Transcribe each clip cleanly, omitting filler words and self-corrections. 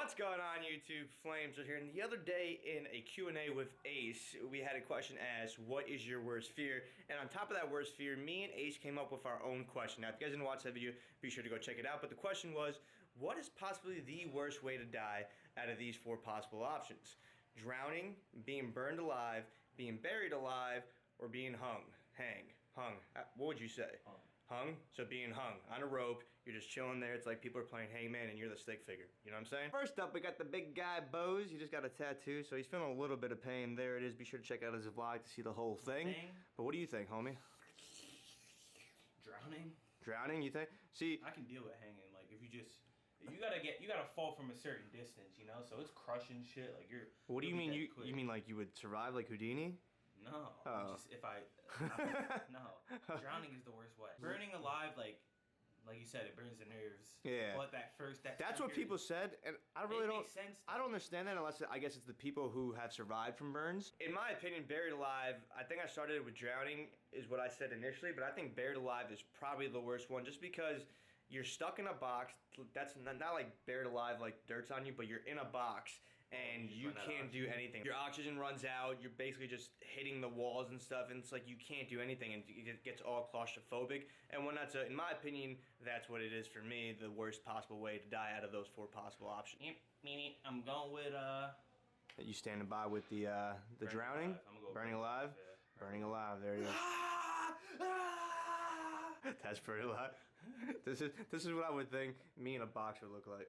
What's going on YouTube? Flamesword here. And the other day in a Q&A with Ace, we had a question asked, what is your worst fear? And on top of that worst fear, me and Ace came up with our own question. Now, if you guys didn't watch that video, be sure to go check it out. But the question was, what is possibly the worst way to die out of these four possible options? Drowning, being burned alive, being buried alive, or being hung? Hung. What would you say? Hung? So being hung on a rope, you're just chilling there. It's like people are playing hangman and you're the stick figure. You know what I'm saying? First up, we got the big guy, Bose. He just got a tattoo, so he's feeling a little bit of pain. There it is. Be sure to check out his vlog to see the whole thing. But what do you think, homie? Drowning? Drowning, you think? See, I can deal with hanging. Like, if you just... You gotta fall from a certain distance, you know? So it's crushing shit. Like, you're... What do you mean? You mean like you would survive like Houdini? No. Oh. Just if I... no. Drowning is the worst way. Burning alive, like you said, it burns the nerves. Yeah. But that's what people said, and I really don't... Makes sense, I don't understand that unless, I guess it's the people who have survived from burns. In my opinion, buried alive, I think I started with drowning is what I said initially, but I think buried alive is probably the worst one just because you're stuck in a box. That's not like buried alive like dirt's on you, but you're in a box and you can't do anything. Your oxygen runs out, you're basically just hitting the walls and stuff, and it's like you can't do anything, and it gets all claustrophobic. And when that's in my opinion, that's what it is for me, the worst possible way to die out of those four possible options. Yep, I'm going with You standing by with the drowning? Alive. I'm gonna go burning alive? Yeah. Burning alive, there you go. That's pretty alive. This is what I would think me in a box would look like.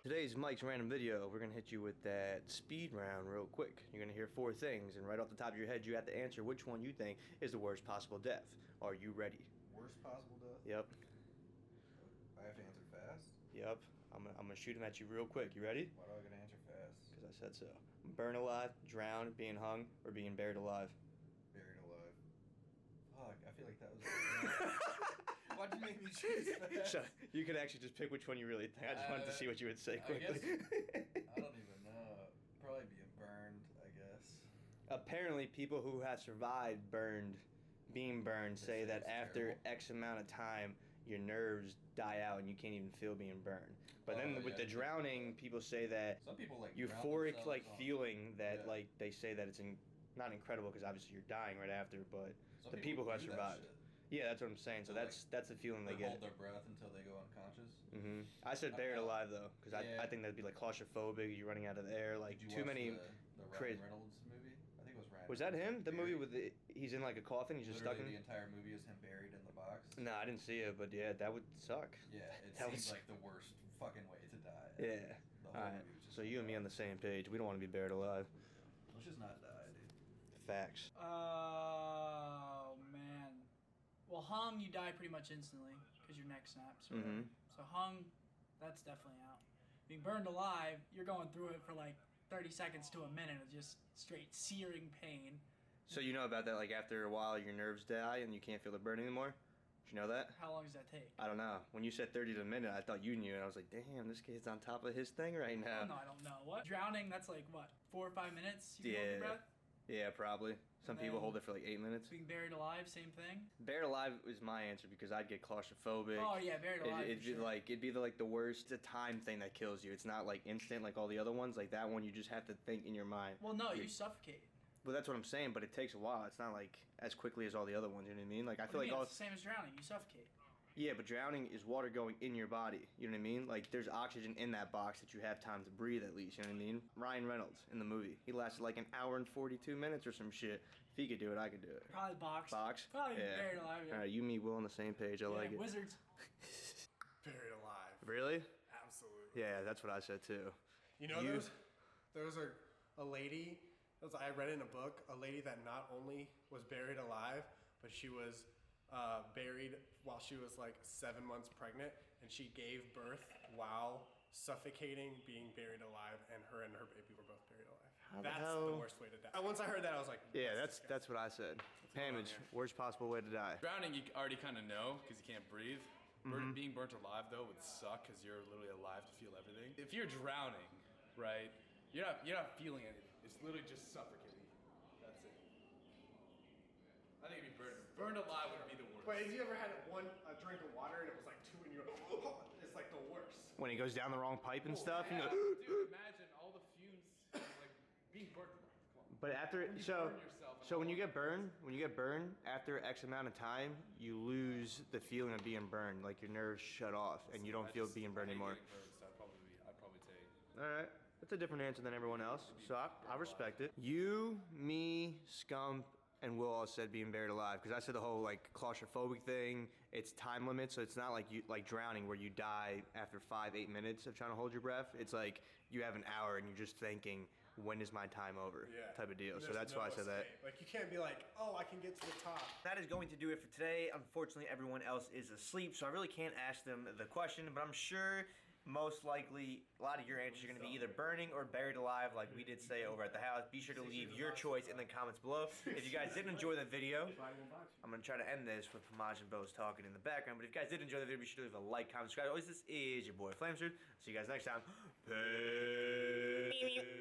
Today's Mike's random video, we're gonna hit you with that speed round real quick. You're gonna hear four things, and right off the top of your head, you have to answer which one you think is the worst possible death. Are you ready? Worst possible death? Yep. I have to answer fast? Yep. I'm gonna shoot them at you real quick. You ready? Why do I gotta answer fast? Because I said so. Burn alive, drown, being hung, or being buried alive? Buried alive. Fuck, I feel like that was... Why'd you make me choose fast? So, you could actually just pick which one you really think. I just wanted to see what you would say quickly. I don't even know. Probably being burned, I guess. Apparently, people who have survived being burned say that after terrible. X amount of time, your nerves die out and you can't even feel being burned. But then with the drowning, people say that some people like euphoric feeling that like they say that it's not incredible because obviously you're dying right after, but the people who have survived. Yeah, that's what I'm saying. So that's the feeling they get. Hold their breath until they go unconscious. I said buried alive though, because I think that'd be like claustrophobic. You're running out of the air, like too many. The Ryan Reynolds movie. I think it was Ryan. Was that him? The movie with he's in like a coffin. He's just stuck in. The entire movie is him buried in the box. No, I didn't see it, but yeah, that would suck. Yeah, it seems like the worst fucking way to die. Yeah. The whole movie was just so you and me on the same page. We don't want to be buried alive. Let's just not die, dude. Facts. Oh man. Well, hung, you die pretty much instantly because your neck snaps. So hung, that's definitely out. Being burned alive, you're going through it for like 30 seconds to a minute of just straight searing pain. So you know about that, like after a while your nerves die and you can't feel the burn anymore? Did you know that? How long does that take? I don't know. When you said 30 to a minute, I thought you knew, and I was like, damn, this kid's on top of his thing right now. Oh, no, I don't know. What? Drowning, that's like, what, 4 or 5 minutes? You can hold your breath? Yeah, probably. Some people hold it for like 8 minutes. Being buried alive, same thing? Buried alive is my answer because I'd get claustrophobic. Oh yeah, buried alive. It'd be the worst. It's a time thing that kills you. It's not like instant like all the other ones. Like that one, you just have to think in your mind. Well, no, you suffocate. Well, that's what I'm saying. But it takes a while. It's not like as quickly as all the other ones. You know what I mean? Like I feel like it's the same as drowning. You suffocate. Yeah, but drowning is water going in your body. You know what I mean? Like, there's oxygen in that box that you have time to breathe at least. You know what I mean? Ryan Reynolds in the movie. He lasted like an hour and 42 minutes or some shit. If he could do it, I could do it. Probably box. Box? Probably buried alive. Yeah. All right, you and me, Will, on the same page. I like it. Wizards. Buried alive. Really? Absolutely. Yeah, that's what I said too. You know, those are a lady, I read in a book, a lady that not only was buried alive, but she was buried while she was like 7 months pregnant, and she gave birth while suffocating, being buried alive, and her baby were both buried alive. That's the worst way to die. Once I heard that, I was like, yeah, that's what I said. Hamage, worst possible way to die. Drowning, you already kind of know because you can't breathe. Being burnt alive though would suck because you're literally alive to feel everything. If you're drowning, right, you're not feeling anything. It's literally just suffocating. That's it. I think it'd be burned alive would be the worst. But have you ever had a drink of water and it was like 2 and you're When he goes down the wrong pipe and stuff. Yeah, You know, dude, imagine all the fumes, like being burnt. Come on. but after When you so burn yourself and so all when you that. get burned after X amount of time, you lose the feeling of being burned. Like your nerves shut off and you don't feel being burned I hate anymore. getting burned, so I'd probably take. All right. That's a different answer than everyone else, so I respect it. You, me, Scump, and Will all said being buried alive because I said the whole like claustrophobic thing. It's time limit, so it's not like you like drowning where you die after 5-8 minutes of trying to hold your breath. It's like you have an hour and you're just thinking, when is my time over? Yeah. Type of deal. And So there's that's no why I said that. escape. Like you can't be like, oh, I can get to the top. That is going to do it for today. Unfortunately, everyone else is asleep, so I really can't ask them the question, but I'm sure most likely a lot of your answers are going to be either burning or buried alive like we did say over at the house. Be sure to leave your choice in the comments below. If you guys did enjoy the video, I'm going to try to end this with Pamaj and Bo's talking in the background, but if you guys did enjoy the video, be sure to leave a like, comment, subscribe. Always, this is your boy Flamesword. See you guys next time. Peace.